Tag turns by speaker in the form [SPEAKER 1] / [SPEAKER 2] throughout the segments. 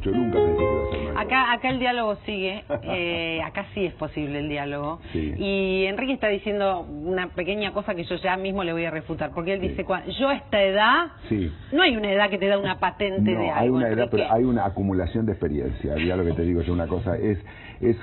[SPEAKER 1] Yo nunca pensé que iba a ser mayor.
[SPEAKER 2] Acá el diálogo sigue, acá sí es posible el diálogo.
[SPEAKER 1] Sí.
[SPEAKER 2] Y Enrique está diciendo una pequeña cosa que yo ya mismo le voy a refutar, porque él
[SPEAKER 1] Sí.
[SPEAKER 2] dice, yo a esta edad,
[SPEAKER 1] Sí.
[SPEAKER 2] no hay una edad que te da una patente
[SPEAKER 1] No,
[SPEAKER 2] de
[SPEAKER 1] hay
[SPEAKER 2] algo,
[SPEAKER 1] una edad,
[SPEAKER 2] Enrique.
[SPEAKER 1] pero hay una acumulación de experiencia. Ya lo que te digo yo, una cosa es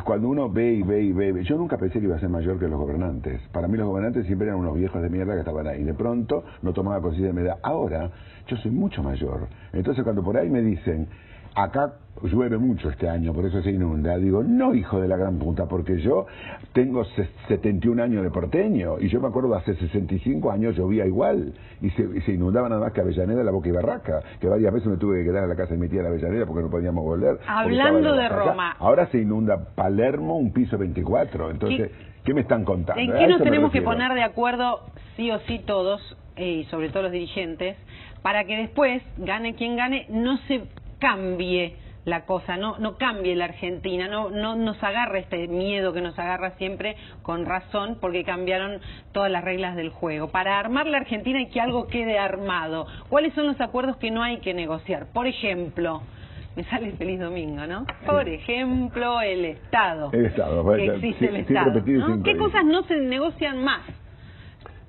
[SPEAKER 1] cuando uno ve y ve y ve. Yo nunca pensé que iba a ser mayor que los gobernantes. Para mí los gobernantes siempre eran unos viejos de mierda que estaban ahí. De pronto no tomaba conciencia de mi edad. Ahora yo soy mucho mayor. Entonces cuando por ahí me dicen, acá llueve mucho este año, por eso se inunda. Digo, no, hijo de la gran puta, porque yo tengo 71 años de porteño, y yo me acuerdo hace 65 años llovía igual, y se inundaba nada más que Avellaneda, La Boca y Barraca, que varias veces me tuve que quedar en la casa de mi tía en Avellaneda porque no podíamos volver.
[SPEAKER 2] Hablando de
[SPEAKER 1] acá.
[SPEAKER 2] Roma.
[SPEAKER 1] Ahora se inunda Palermo, un piso 24, entonces, ¿qué me están contando?
[SPEAKER 2] ¿En
[SPEAKER 1] A
[SPEAKER 2] qué nos
[SPEAKER 1] eso me
[SPEAKER 2] tenemos que
[SPEAKER 1] refiero.
[SPEAKER 2] poner de acuerdo, sí o sí todos, y sobre todo los dirigentes, para que después, gane quien gane, no se cambie la cosa, no cambie la Argentina, no nos agarre este miedo que nos agarra siempre con razón, porque cambiaron todas las reglas del juego? Para armar la Argentina y que algo quede armado, ¿cuáles son los acuerdos que no hay que negociar? Por ejemplo, me sale Feliz Domingo, ¿no? Por ejemplo, el Estado.
[SPEAKER 1] El Estado,
[SPEAKER 2] que existe el Estado, ¿no? ¿Qué cosas no se negocian más?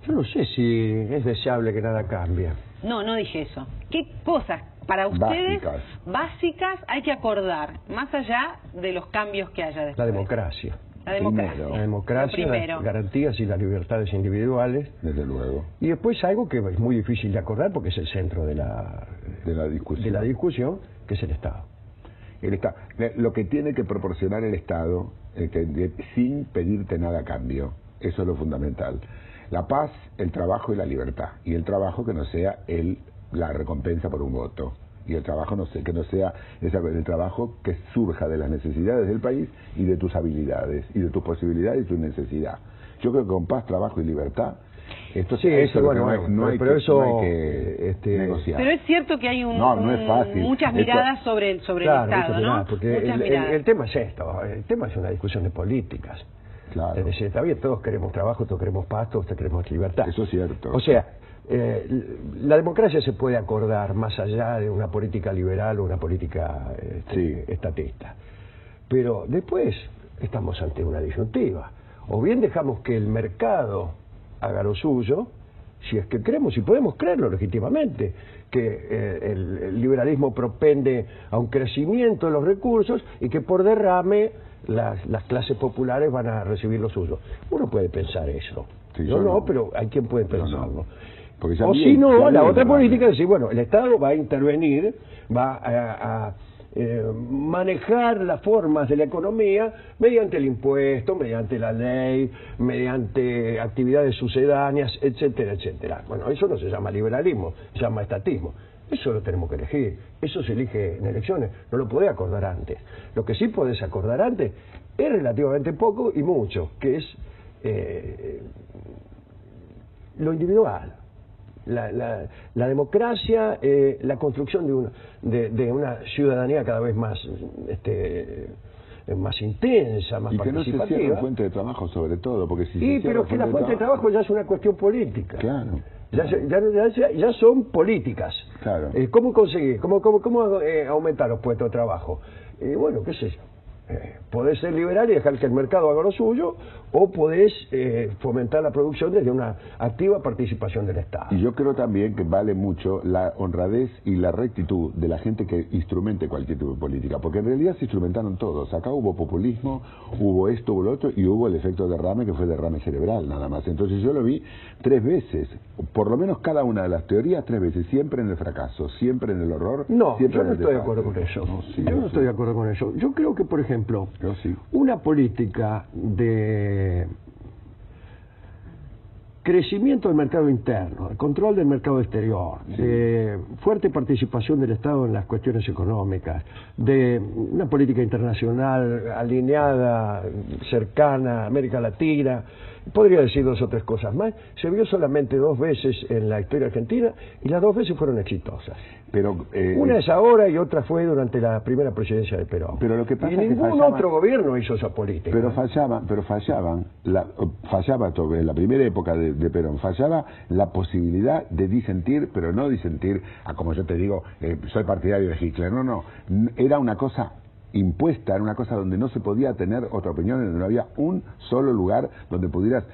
[SPEAKER 3] Yo no sé si es deseable que nada cambie.
[SPEAKER 2] No dije eso. ¿Qué cosas para ustedes básicas hay que acordar, más allá de los cambios que haya después?
[SPEAKER 3] La democracia.
[SPEAKER 2] La democracia.
[SPEAKER 1] Primero.
[SPEAKER 3] La democracia, las garantías y las libertades individuales.
[SPEAKER 1] Desde luego.
[SPEAKER 3] Y después algo que es muy difícil de acordar porque es el centro de la discusión, que es el Estado.
[SPEAKER 1] El Estado. Lo que tiene que proporcionar el Estado, sin pedirte nada a cambio, eso es lo fundamental. La paz, el trabajo y la libertad. Y el trabajo que no sea la recompensa por un voto. Y el trabajo que no sea el trabajo que surja de las necesidades del país y de tus habilidades y de tus posibilidades y tu necesidad. Yo creo que con paz, trabajo y libertad, esto sí, eso bueno, no hay que negociar.
[SPEAKER 2] Pero es cierto que hay
[SPEAKER 1] no es fácil.
[SPEAKER 2] Muchas miradas sobre el Estado, ¿no?
[SPEAKER 3] Porque el tema es esto, el tema es una discusión de políticas.
[SPEAKER 1] Claro.
[SPEAKER 3] Es decir, está bien, todos queremos trabajo, todos queremos paz, todos queremos libertad.
[SPEAKER 1] Eso es cierto.
[SPEAKER 3] O sea, la democracia se puede acordar más allá de una política liberal o una política estatista. Pero después estamos ante una disyuntiva. O bien dejamos que el mercado haga lo suyo, si es que creemos, y podemos creerlo legítimamente, que el liberalismo propende a un crecimiento de los recursos y que por derrame las clases populares van a recibir lo suyo. Uno puede pensar eso.
[SPEAKER 1] Sí,
[SPEAKER 3] yo no, pero hay quien puede pensarlo. O si no, la otra política es decir, bueno, el Estado va a intervenir, va a manejar las formas de la economía mediante el impuesto, mediante la ley, mediante actividades sucedáneas, etcétera, etcétera. Bueno, eso no se llama liberalismo, se llama estatismo. Eso lo tenemos que elegir, eso se elige en elecciones, no lo podés acordar antes. Lo que sí podés acordar antes es relativamente poco y mucho, que es lo individual. La democracia, la construcción de una ciudadanía cada vez más más intensa, más participativa.
[SPEAKER 1] Y que no se cierre fuente de trabajo sobre todo, porque si
[SPEAKER 3] pero que la fuente de trabajo ya es una cuestión política.
[SPEAKER 1] Claro.
[SPEAKER 3] Ya son políticas.
[SPEAKER 1] Claro.
[SPEAKER 3] ¿Cómo conseguir? ¿Cómo aumentar los puestos de trabajo? Bueno, qué sé yo. Podés ser liberal y dejar que el mercado haga lo suyo, o podés fomentar la producción desde una activa participación del Estado.
[SPEAKER 1] Y yo creo también que vale mucho la honradez y la rectitud de la gente que instrumente cualquier tipo de política, porque en realidad se instrumentaron todos. Acá hubo populismo, hubo esto, hubo lo otro, y hubo el efecto derrame, que fue derrame cerebral nada más. Entonces yo lo vi 3 veces, por lo menos cada una de las teorías 3 veces, siempre en el fracaso, siempre en el horror.
[SPEAKER 3] No,
[SPEAKER 1] siempre
[SPEAKER 3] yo no estoy de acuerdo con eso. Yo no estoy de acuerdo con eso. Yo creo que, por ejemplo, una política de crecimiento del mercado interno, el control del mercado exterior, de fuerte participación del Estado en las cuestiones económicas, de una política internacional alineada, cercana a América Latina, podría decir 2 o 3 cosas más. Se vio solamente 2 veces en la historia argentina y las 2 veces fueron exitosas.
[SPEAKER 1] Pero,
[SPEAKER 3] una es ahora y otra fue durante la primera presidencia de Perón.
[SPEAKER 1] Pero lo que pasa
[SPEAKER 3] y
[SPEAKER 1] es que
[SPEAKER 3] ningún otro gobierno hizo esa política.
[SPEAKER 1] Pero fallaban, fallaba en la primera época de Perón, fallaba la posibilidad de disentir, pero no disentir, como yo te digo, soy partidario de Hitler, no, era una cosa impuesta, era una cosa donde no se podía tener otra opinión, donde no había un solo lugar donde pudieras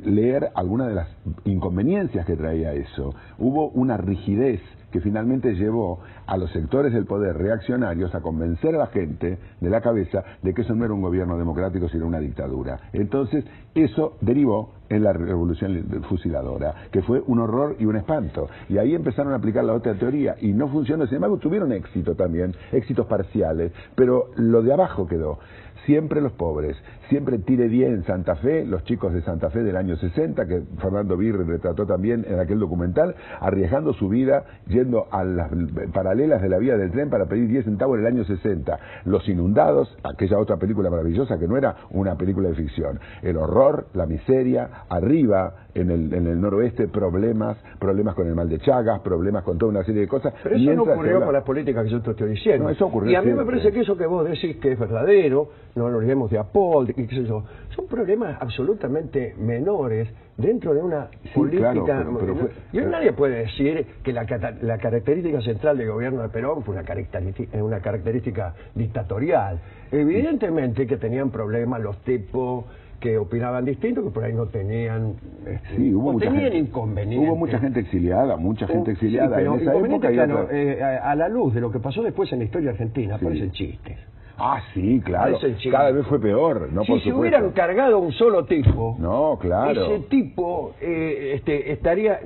[SPEAKER 1] leer alguna de las inconveniencias que traía eso. Hubo una rigidez que finalmente llevó a los sectores del poder reaccionarios a convencer a la gente de la cabeza de que eso no era un gobierno democrático, sino una dictadura. Entonces, eso derivó en la revolución fusiladora, que fue un horror y un espanto. Y ahí empezaron a aplicar la otra teoría, y no funcionó. Sin embargo, tuvieron éxito también, éxitos parciales, pero lo de abajo quedó. Siempre los pobres, siempre tire 10 en Santa Fe, los chicos de Santa Fe del año 60, que Fernando Birri retrató también en aquel documental, arriesgando su vida, yendo a las paralelas de la vía del tren para pedir 10 centavos en el año 60. Los inundados, aquella otra película maravillosa que no era una película de ficción. El horror, la miseria, arriba en el noroeste, problemas con el mal de Chagas, problemas con toda una serie de cosas.
[SPEAKER 3] Pero eso no ocurrió con las políticas que yo te estoy diciendo.
[SPEAKER 1] No, eso ocurrió
[SPEAKER 3] y a mí
[SPEAKER 1] siempre.
[SPEAKER 3] me parece que eso que vos decís que es verdadero, no nos olvidemos de Apol, y qué sé yo, son problemas absolutamente menores dentro de una política.
[SPEAKER 1] Claro, pero
[SPEAKER 3] nadie puede decir que la característica central del gobierno de Perón fue una característica dictatorial. Evidentemente que tenían problemas los tipos que opinaban distinto, que por ahí no tenían, tenían inconvenientes.
[SPEAKER 1] Hubo mucha gente exiliada,
[SPEAKER 3] pero
[SPEAKER 1] en esa época.
[SPEAKER 3] Claro, a la luz de lo que pasó después en la historia argentina, parecen chistes.
[SPEAKER 1] Ah, sí, claro. Cada vez fue peor, ¿no?
[SPEAKER 3] Si se hubieran cargado un solo tipo,
[SPEAKER 1] no, claro,
[SPEAKER 3] ese tipo estaría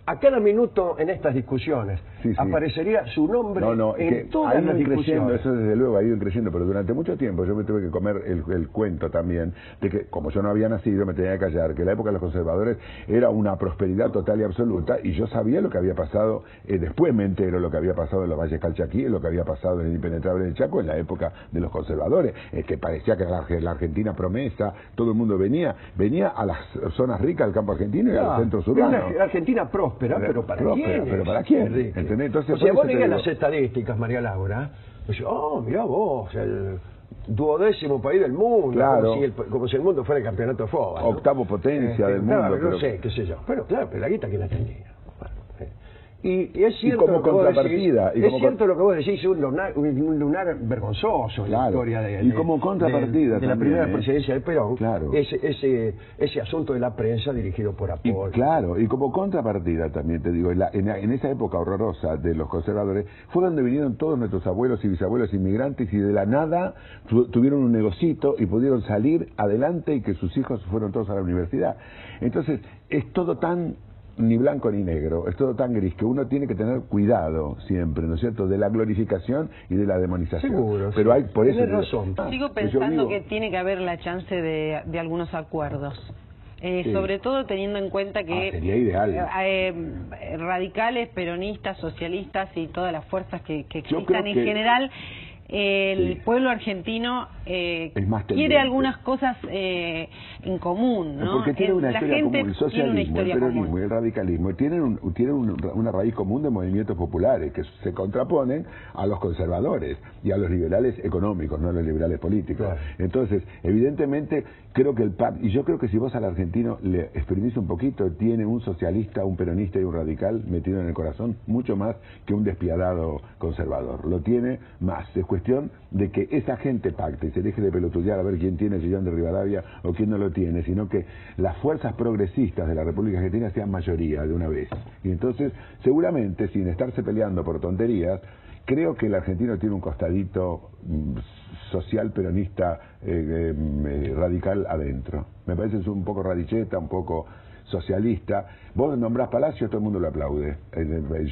[SPEAKER 3] a cada minuto en estas discusiones. Aparecería su nombre en todas las discusiones.
[SPEAKER 1] Eso desde luego ha ido creciendo, pero durante mucho tiempo yo me tuve que comer el cuento también de que, como yo no había nacido, me tenía que callar, que la época de los conservadores era una prosperidad total y absoluta, y yo sabía lo que había pasado, después me entero lo que había pasado en los Valles Calchaquí, lo que había pasado en el Impenetrable del Chaco en la época de los conservadores, que parecía que la Argentina promesa, todo el mundo venía a las zonas ricas del campo argentino y a los centros urbanos.
[SPEAKER 3] La Argentina próspera, pero ¿para quién?
[SPEAKER 1] Pero ¿para quién? Entonces,
[SPEAKER 3] o sea, vos lees las estadísticas, María Laura, pues, mirá vos, el 12º país del mundo,
[SPEAKER 1] claro,
[SPEAKER 3] como si el mundo fuera el campeonato de fútbol, ¿no?
[SPEAKER 1] 8ª potencia del mundo.
[SPEAKER 3] Claro, no sé, qué sé yo. Pero claro, pero la guita quién la tenía. Y es cierto,
[SPEAKER 1] como contrapartida,
[SPEAKER 3] cierto lo que vos decís, un lunar vergonzoso en la historia de
[SPEAKER 1] como contrapartida
[SPEAKER 3] de la primera presidencia de Perón,
[SPEAKER 1] claro,
[SPEAKER 3] ese asunto de la prensa dirigido por Apol.
[SPEAKER 1] Y como contrapartida también te digo, en esa época horrorosa de los conservadores fue donde vinieron todos nuestros abuelos y bisabuelos inmigrantes, y de la nada tuvieron un negocito y pudieron salir adelante, y que sus hijos fueron todos a la universidad. Entonces es todo tan ni blanco ni negro, es todo tan gris que uno tiene que tener cuidado siempre, ¿no es cierto?, de la glorificación y de la demonización.
[SPEAKER 3] Seguro,
[SPEAKER 1] pero hay, por eso
[SPEAKER 3] razón.
[SPEAKER 2] Sigo pensando que tiene que haber la chance de algunos acuerdos. Sobre todo teniendo en cuenta que
[SPEAKER 1] sería ideal.
[SPEAKER 2] Radicales, peronistas, socialistas y todas las fuerzas que existan en general, el pueblo argentino quiere algunas cosas en común, ¿no?
[SPEAKER 1] Porque tiene una
[SPEAKER 2] la
[SPEAKER 1] historia
[SPEAKER 2] gente
[SPEAKER 1] común, el socialismo, el peronismo y el radicalismo tienen una raíz común de movimientos populares que se contraponen a los conservadores y a los liberales económicos, no a los liberales políticos.
[SPEAKER 3] Claro.
[SPEAKER 1] Entonces, evidentemente, creo que y yo creo que si vos al argentino le exprimís un poquito, tiene un socialista, un peronista y un radical metido en el corazón, mucho más que un despiadado conservador. Lo tiene más. Es cuestión de que esa gente pacte y se deje de pelotudear a ver quién tiene el sillón de Rivadavia o quién no lo tiene, sino que las fuerzas progresistas de la República Argentina sean mayoría de una vez. Y entonces, seguramente, sin estarse peleando por tonterías, creo que el argentino tiene un costadito social, peronista, radical adentro. Me parece que es un poco radicheta, un poco socialista. Vos nombrás Palacio, todo el mundo lo aplaude.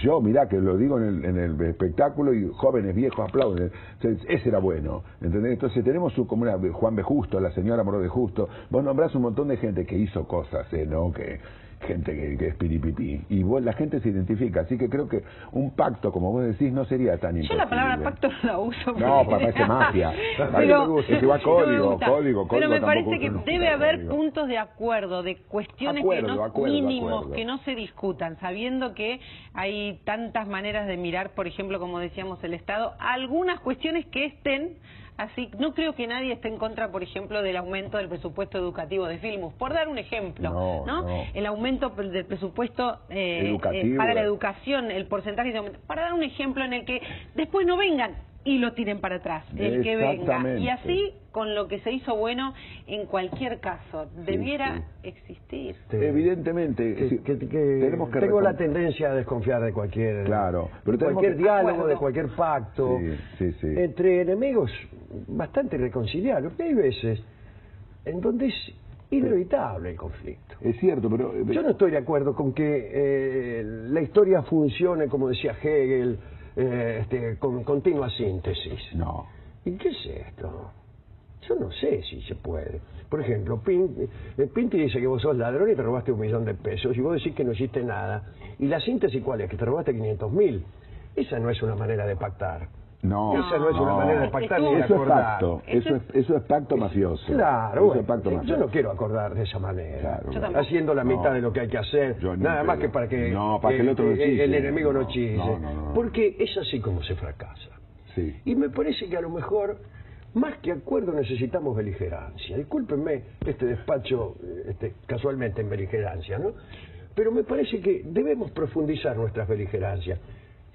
[SPEAKER 1] Yo, mirá que lo digo en el espectáculo y jóvenes viejos aplauden. Ese era bueno, ¿entendés? Entonces tenemos como Juan B. Justo, la señora Moró de Justo. Vos nombrás un montón de gente que hizo cosas, ¿no? Que gente que es piripipí, y la gente se identifica, así que creo que un pacto, como vos decís, no sería tan importante.
[SPEAKER 2] Yo la palabra pacto no la uso.
[SPEAKER 1] No, parece mafia.
[SPEAKER 2] Pero,
[SPEAKER 1] es igual código.
[SPEAKER 2] Pero me parece que debe haber puntos de acuerdo, de cuestiones mínimos que no se discutan, sabiendo que hay tantas maneras de mirar, por ejemplo, como decíamos, el Estado, algunas cuestiones que estén así. No creo que nadie esté en contra, por ejemplo, del aumento del presupuesto educativo de Filmus, por dar un ejemplo, ¿no? El aumento del presupuesto para la educación, el porcentaje de aumento, para dar un ejemplo en el que después no vengan y lo tiren para atrás, el que venga. Y así, con lo que se hizo bueno, en cualquier caso, debiera existir.
[SPEAKER 1] Evidentemente.
[SPEAKER 3] Tengo la tendencia a desconfiar de cualquier, diálogo, de cualquier pacto. Entre enemigos bastante irreconciliables. Hay veces en donde es inevitable el conflicto.
[SPEAKER 1] Es cierto, pero...
[SPEAKER 3] Yo no estoy de acuerdo con que la historia funcione, como decía Hegel, con continua síntesis.
[SPEAKER 1] No.
[SPEAKER 3] ¿Y qué es esto? Yo no sé si se puede. Por ejemplo, Pinti dice que vos sos ladrón y te robaste $1 millón de pesos, y vos decís que no hiciste nada. ¿Y la síntesis cuál es? Que te robaste 500.000. Esa no es una manera de pactar.
[SPEAKER 1] No,
[SPEAKER 3] esa no es una manera de pactar ni de acordar.
[SPEAKER 1] Eso es pacto mafioso.
[SPEAKER 3] Claro, yo no quiero acordar de esa manera, haciendo la mitad de lo que hay que hacer, nada más que para que, el enemigo no chille, porque es así como se fracasa. Y me parece que a lo mejor, más que acuerdo, necesitamos beligerancia. Discúlpenme este despacho casualmente en beligerancia, ¿no? Pero me parece que debemos profundizar nuestras beligerancias,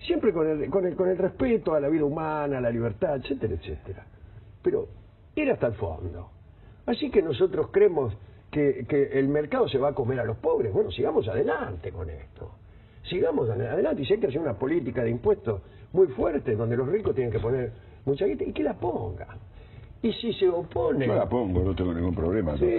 [SPEAKER 3] siempre con el respeto a la vida humana, a la libertad, etcétera, etcétera. Pero ir hasta el fondo. Así que nosotros creemos que el mercado se va a comer a los pobres. Bueno, sigamos adelante con esto. Sigamos adelante. Y si hay que hacer una política de impuestos muy fuerte, donde los ricos tienen que poner mucha guita, y que la ponga. Y si se opone...
[SPEAKER 1] Yo la pongo, no tengo ningún problema.
[SPEAKER 3] Sí,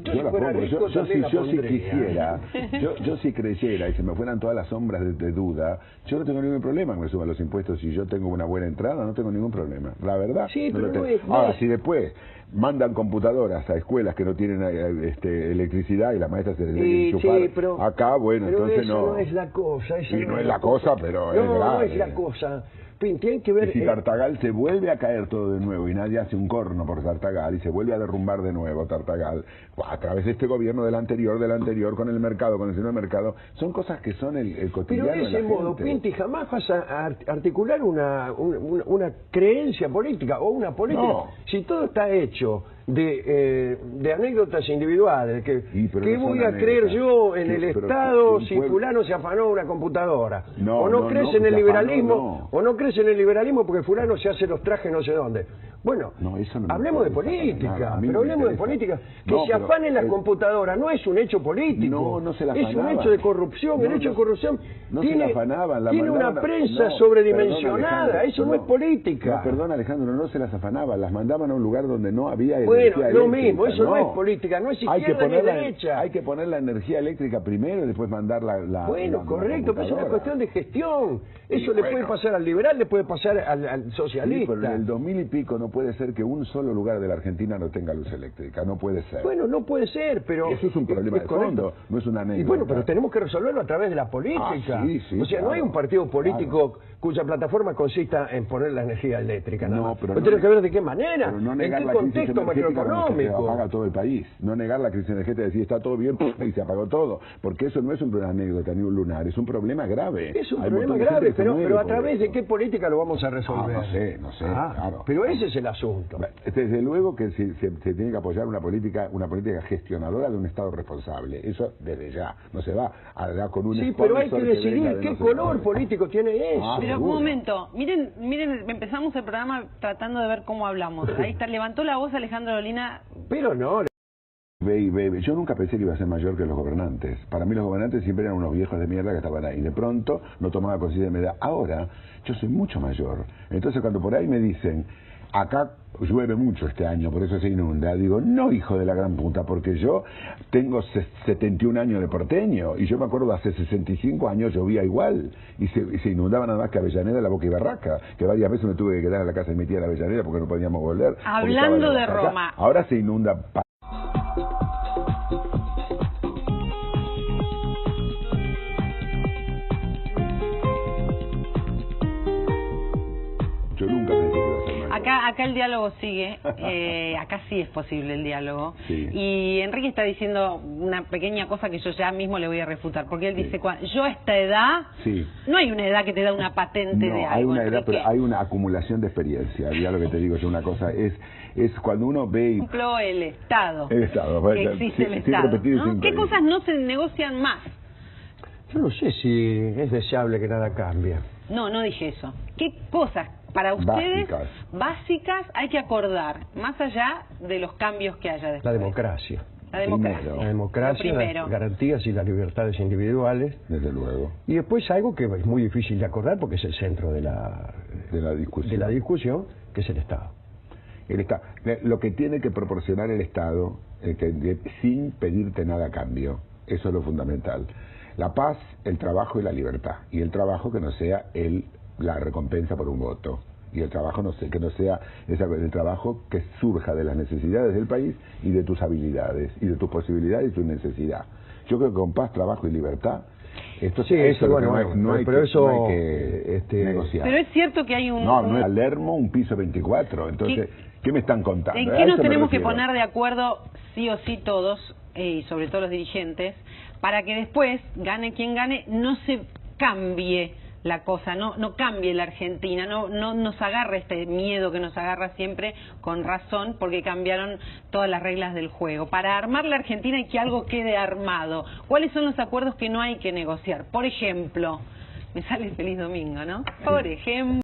[SPEAKER 1] yo la pongo. Yo si quisiera, yo si creyera y se me fueran todas las sombras de duda, yo no tengo ningún problema que me suban los impuestos. Si yo tengo una buena entrada, no tengo ningún problema. La verdad,
[SPEAKER 3] sí,
[SPEAKER 1] no
[SPEAKER 3] pero
[SPEAKER 1] lo tengo. Ahora, si después mandan computadoras a escuelas que no tienen electricidad y la maestra se les debe enchufar acá, bueno,
[SPEAKER 3] pero
[SPEAKER 1] entonces
[SPEAKER 3] eso no es la cosa.
[SPEAKER 1] Y no es la cosa, pero es grave.
[SPEAKER 3] No es la cosa. Tienen que ver,
[SPEAKER 1] y si Tartagal se vuelve a caer todo de nuevo y nadie hace un corno por Tartagal y se vuelve a derrumbar de nuevo Tartagal, a través de este gobierno del anterior, con el mercado, con el señor mercado, son cosas que son el cotidiano de la gente.
[SPEAKER 3] Pero de ese modo, Pinti, jamás vas a articular una creencia política o una política. No. Si todo está hecho de anécdotas individuales, ¿qué voy a creer yo en el Estado si fulano se afanó una computadora? O no crees en el liberalismo, o no crees en el liberalismo porque fulano se hace los trajes no sé dónde. Bueno, hablemos de política, pero hablemos de política. Que se afanen las computadoras no es un hecho político,
[SPEAKER 1] no se la
[SPEAKER 3] es un hecho de corrupción. El hecho de corrupción tiene una prensa sobredimensionada, eso no es política.
[SPEAKER 1] No, perdón, Alejandro, no se las afanaban, las mandaban a un lugar donde no había
[SPEAKER 3] energía lo mismo, eso no es política, no es izquierda ni derecha.
[SPEAKER 1] Hay que poner la energía eléctrica primero y después mandar la
[SPEAKER 3] Bueno, correcto, pero es una cuestión de gestión. Eso le puede pasar al liberal, le puede pasar al socialista.
[SPEAKER 1] Sí, pero en el 2000 y pico no puede ser que un solo lugar de la Argentina no tenga luz eléctrica, no puede ser.
[SPEAKER 3] Bueno, no puede ser, pero...
[SPEAKER 1] Eso es un problema de fondo, no es una anécdota.
[SPEAKER 3] Y bueno, pero tenemos que resolverlo a través de la política. O sea, no hay un partido político cuya plataforma consista en poner la energía eléctrica.
[SPEAKER 1] No, pero
[SPEAKER 3] tenemos que ver de qué manera, en qué contexto
[SPEAKER 1] macroeconómico. Se apaga todo el país. No negar la crisis energética, decir está todo bien y se apagó todo. Porque eso no es una anécdota ni un lunar, es un problema grave.
[SPEAKER 3] Es un problema grave, pero a través de qué política lo vamos a resolver.
[SPEAKER 1] No sé, claro.
[SPEAKER 3] Pero ese es el asunto.
[SPEAKER 1] Desde luego que se tiene que apoyar una política gestionadora de un Estado responsable. Eso desde ya. No se va a dar con un
[SPEAKER 3] Sí, pero hay que decidir qué color político tiene eso.
[SPEAKER 2] Pero un momento, miren, empezamos el programa tratando de ver cómo hablamos. Ahí está, levantó la voz Alejandro Dolina.
[SPEAKER 3] Pero no.
[SPEAKER 1] Yo nunca pensé que iba a ser mayor que los gobernantes. Para mí los gobernantes siempre eran unos viejos de mierda que estaban ahí. De pronto no tomaba conciencia de mi edad. Ahora yo soy mucho mayor. Entonces cuando por ahí me dicen, acá llueve mucho este año, por eso se inunda, digo, no, hijo de la gran puta, porque yo tengo 71 años de porteño, y yo me acuerdo hace 65 años llovía igual, y se inundaba nada más que Avellaneda, La Boca y Barraca, que varias veces me tuve que quedar en la casa de mi tía en Avellaneda porque no podíamos volver.
[SPEAKER 2] Hablando de Roma.
[SPEAKER 1] Ahora se inunda...
[SPEAKER 2] acá el diálogo sigue, acá sí es posible el diálogo.
[SPEAKER 1] Sí.
[SPEAKER 2] Y Enrique está diciendo una pequeña cosa que yo ya mismo le voy a refutar, porque él dice, yo a esta edad, no hay una edad que te da una patente de algo.
[SPEAKER 1] Hay una edad,
[SPEAKER 2] Enrique.
[SPEAKER 1] pero hay una acumulación de experiencia. Ya lo que te digo yo, una cosa es cuando uno ve...
[SPEAKER 2] Por ejemplo, el Estado.
[SPEAKER 1] El Estado.
[SPEAKER 2] Que existe el Estado, ¿no? ¿Qué cosas no se negocian más?
[SPEAKER 3] Yo no sé si es deseable que nada cambie.
[SPEAKER 2] No dije eso. ¿Qué cosas para ustedes básicas hay que acordar, más allá de los cambios que haya después?
[SPEAKER 3] La democracia.
[SPEAKER 2] La democracia.
[SPEAKER 1] Primero.
[SPEAKER 3] La democracia, las garantías y las libertades individuales.
[SPEAKER 1] Desde luego.
[SPEAKER 3] Y después algo que es muy difícil de acordar porque es el centro de la discusión, que es el Estado.
[SPEAKER 1] El Estado. Lo que tiene que proporcionar el Estado, sin pedirte nada a cambio, eso es lo fundamental. La paz, el trabajo y la libertad. Y el trabajo que no sea la recompensa por un voto. Y el trabajo que no sea el trabajo que surja de las necesidades del país y de tus habilidades y de tus posibilidades y tu necesidad. Yo creo que con paz, trabajo y libertad, esto sí, eso no hay que negociar.
[SPEAKER 2] Pero es cierto que hay un...
[SPEAKER 1] No es Palermo, un piso 24. Entonces, ¿qué me están contando?
[SPEAKER 2] ¿En qué nos tenemos que poner de acuerdo sí o sí todos, y sobre todo los dirigentes, para que después, gane quien gane, no se cambie la cosa, no cambie la Argentina, no nos agarre este miedo que nos agarra siempre con razón, porque cambiaron todas las reglas del juego? Para armar la Argentina y que algo quede armado, ¿cuáles son los acuerdos que no hay que negociar? Por ejemplo, me sale Feliz Domingo, ¿no? Por ejemplo...